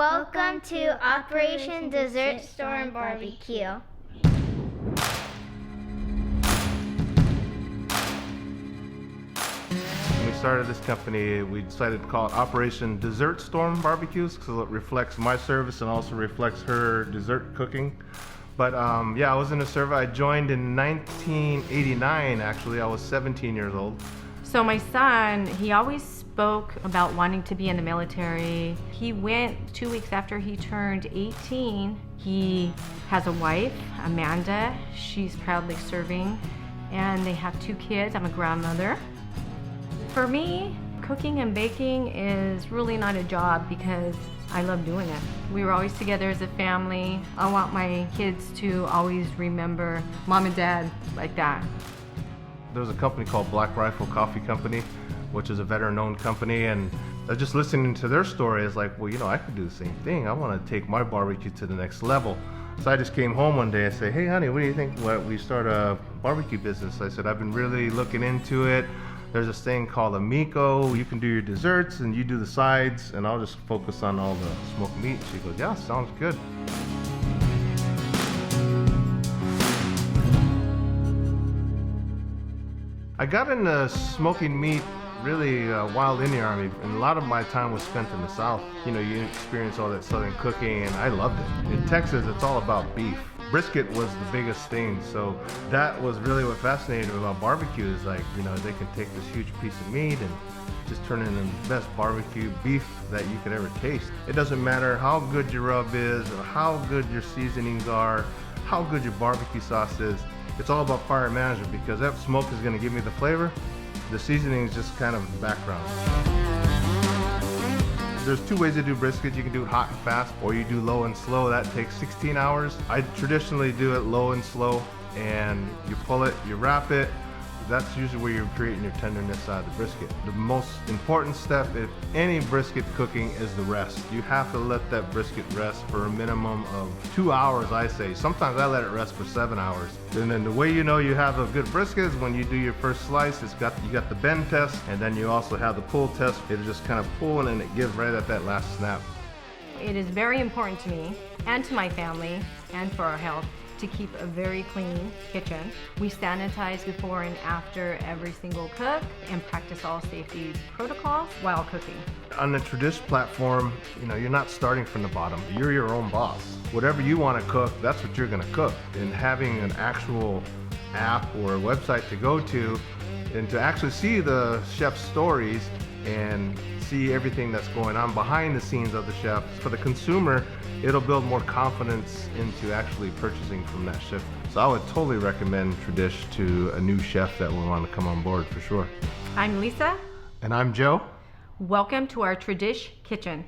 Welcome to Operation Dessert Storm Barbecue. When we started this company, we decided to call it Operation Dessert Storm Barbecues because it reflects my service and also reflects her dessert cooking. But I was in a service. I joined in 1989, actually. I was 17 years old. So my son, he always spoke about wanting to be in the military. He went 2 weeks after he turned 18. He has a wife, Amanda. She's proudly serving, and they have 2 kids. I'm a grandmother. For me, cooking and baking is really not a job because I love doing it. We were always together as a family. I want my kids to always remember mom and dad like that. There was a company called Black Rifle Coffee Company, which is a veteran-owned company, and just listening to their story is like, well, I could do the same thing. I want to take my barbecue to the next level. So I just came home one day and said, hey honey, what do you think we start a barbecue business? I said, I've been really looking into it. There's this thing called a Miko. You can do your desserts and you do the sides, and I'll just focus on all the smoked meat. She goes, yeah, sounds good. I got into smoking meat really while in the Army, and a lot of my time was spent in the South. You experience all that Southern cooking, and I loved it. In Texas, it's all about beef. Brisket was the biggest thing, so that was really what fascinated me about barbecue is they can take this huge piece of meat and just turn it into the best barbecue beef that you could ever taste. It doesn't matter how good your rub is, or how good your seasonings are, how good your barbecue sauce is. It's all about fire management because that smoke is going to give me the flavor. The seasoning is just kind of the background. There's 2 ways to do brisket. You can do it hot and fast, or you do low and slow. That takes 16 hours. I traditionally do it low and slow, and you pull it, you wrap it. That's usually where you're creating your tenderness out of the brisket. The most important step in any brisket cooking is the rest. You have to let that brisket rest for a minimum of 2 hours, I say. Sometimes I let it rest for 7 hours. And then the way you know you have a good brisket is when you do your first slice, you got the bend test, and then you also have the pull test. It'll just kind of pull, and then it gives right at that last snap. It is very important to me and to my family and for our health to keep a very clean kitchen. We sanitize before and after every single cook and practice all safety protocols while cooking. On the Tre'dish platform, you're not starting from the bottom. You're your own boss. Whatever you want to cook, that's what you're going to cook. And having an actual app or a website to go to and to actually see the chef's stories and see everything that's going on behind the scenes of the chef. For the consumer, it'll build more confidence into actually purchasing from that chef. So I would totally recommend Tre'dish to a new chef that will want to come on board for sure. I'm Lisa. And I'm Joe. Welcome to our Tre'dish kitchen.